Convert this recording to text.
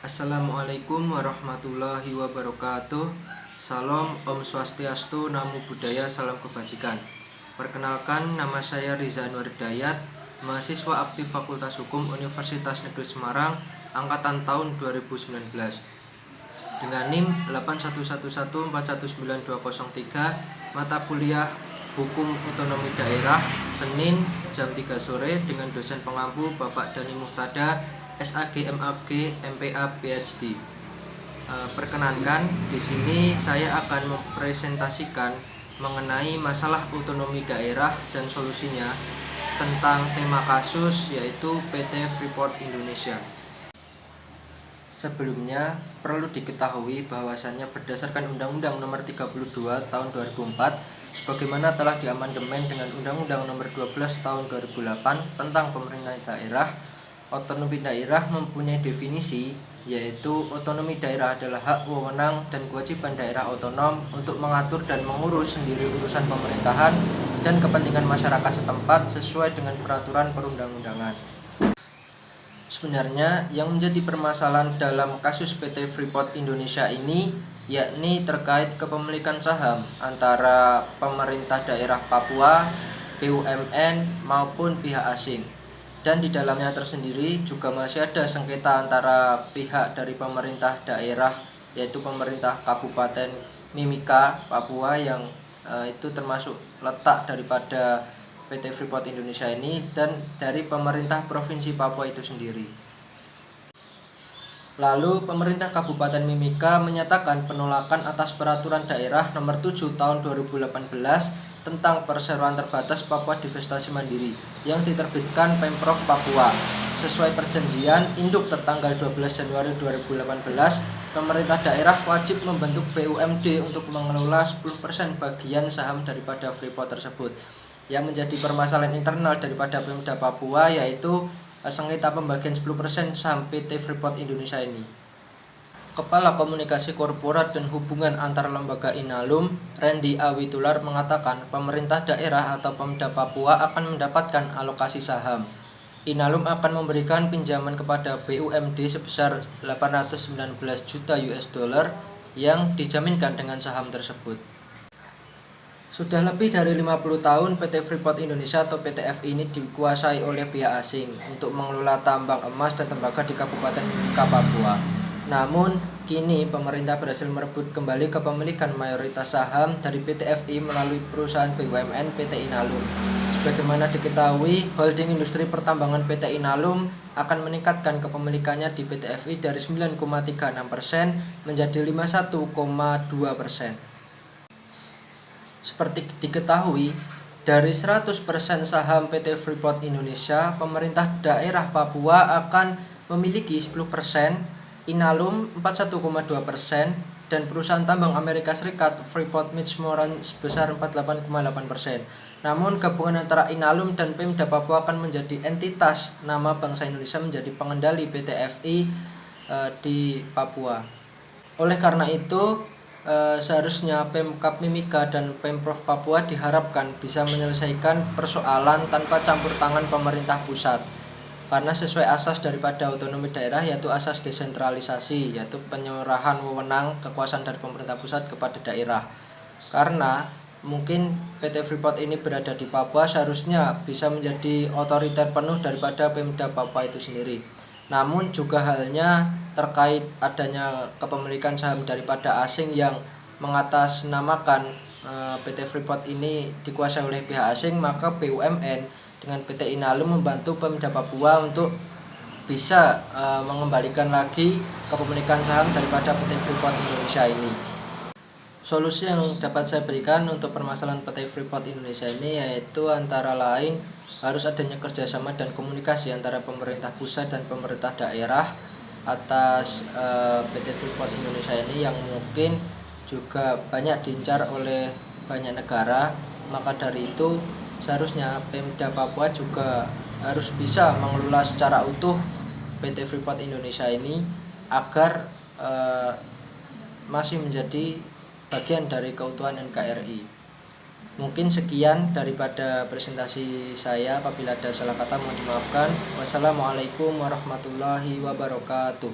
Assalamualaikum warahmatullahi wabarakatuh. Salam, Om Swastiastu, Namo Buddhaya, salam kebajikan. Perkenalkan, nama saya Riza Anwar Hidayat, mahasiswa aktif Fakultas Hukum Universitas Negeri Semarang, angkatan tahun 2019. Dengan NIM 811141923, mata kuliah Hukum Otonomi Daerah, Senin jam 3 sore dengan dosen pengampu Bapak Dani Muhtada, SAG MAG MPA PhD. Perkenankan, di sini saya akan mempresentasikan mengenai masalah otonomi daerah dan solusinya tentang tema kasus yaitu PT Freeport Indonesia. Sebelumnya, perlu diketahui bahwasannya berdasarkan Undang-Undang Nomor 32 Tahun 2004 sebagaimana telah diamandemen dengan Undang-Undang Nomor 12 Tahun 2008 tentang pemerintahan daerah, otonomi daerah mempunyai definisi, yaitu otonomi daerah adalah hak wewenang dan kewajiban daerah otonom untuk mengatur dan mengurus sendiri urusan pemerintahan dan kepentingan masyarakat setempat sesuai dengan peraturan perundang-undangan. Sebenarnya yang menjadi permasalahan dalam kasus PT Freeport Indonesia ini yakni terkait kepemilikan saham antara pemerintah daerah Papua, BUMN maupun pihak asing. Dan di dalamnya tersendiri juga masih ada sengketa antara pihak dari pemerintah daerah, yaitu pemerintah Kabupaten Mimika, Papua, yang itu termasuk letak daripada PT Freeport Indonesia ini, dan dari pemerintah Provinsi Papua itu sendiri. Lalu pemerintah Kabupaten Mimika menyatakan penolakan atas peraturan daerah nomor 7 tahun 2018 tentang perseroan terbatas Papua Divestasi Mandiri yang diterbitkan Pemprov Papua. Sesuai perjanjian induk tertanggal 12 Januari 2018, pemerintah daerah wajib membentuk BUMD untuk mengelola 10% bagian saham daripada Freeport tersebut. Yang menjadi permasalahan internal daripada Pemda Papua yaitu sengketa pembagian 10% saham PT Freeport Indonesia ini. Kepala Komunikasi Korporat dan Hubungan Antar Lembaga Inalum, Randy Awitular, mengatakan pemerintah daerah atau Pemda Papua akan mendapatkan alokasi saham. Inalum akan memberikan pinjaman kepada BUMD sebesar 819 juta US dollar yang dijaminkan dengan saham tersebut. Sudah lebih dari 50 tahun PT Freeport Indonesia atau PTF ini dikuasai oleh pihak asing untuk mengelola tambang emas dan tembaga di Kabupaten Mimika, Papua. Namun, kini pemerintah berhasil merebut kembali kepemilikan mayoritas saham dari PTFI melalui perusahaan BUMN PT Inalum. Sebagaimana diketahui, holding industri pertambangan PT Inalum akan meningkatkan kepemilikannya di PTFI dari 9,36% menjadi 51,2%. Seperti diketahui, dari 100% saham PT Freeport Indonesia, pemerintah daerah Papua akan memiliki 10%, Inalum 41,2%, dan perusahaan tambang Amerika Serikat Freeport McMoran sebesar 48,8%. Namun gabungan antara Inalum dan Pemda Papua akan menjadi entitas nama bangsa Indonesia menjadi pengendali PT FI di Papua. Oleh karena itu, seharusnya Pemkab Mimika dan Pemprov Papua diharapkan bisa menyelesaikan persoalan tanpa campur tangan pemerintah pusat. Karena sesuai asas daripada otonomi daerah yaitu asas desentralisasi, yaitu penyerahan wewenang kekuasaan dari pemerintah pusat kepada daerah. Karena mungkin PT Freeport ini berada di Papua seharusnya bisa menjadi otoriter penuh daripada Pemda Papua itu sendiri. Namun juga halnya terkait adanya kepemilikan saham daripada asing yang mengatasnamakan PT Freeport ini dikuasai oleh pihak asing, maka BUMN dengan PT Inalum membantu Pemda Papua untuk bisa mengembalikan lagi kepemilikan saham daripada PT Freeport Indonesia ini. Solusi yang dapat saya berikan untuk permasalahan PT Freeport Indonesia ini yaitu antara lain harus adanya kerjasama dan komunikasi antara pemerintah pusat dan pemerintah daerah atas PT Freeport Indonesia ini yang mungkin juga banyak diincar oleh banyak negara. Maka dari itu seharusnya Pemda Papua juga harus bisa mengelola secara utuh PT Freeport Indonesia ini agar masih menjadi bagian dari keutuhan NKRI. Mungkin sekian daripada presentasi saya. Apabila ada salah kata mohon dimaafkan. Wassalamualaikum warahmatullahi wabarakatuh.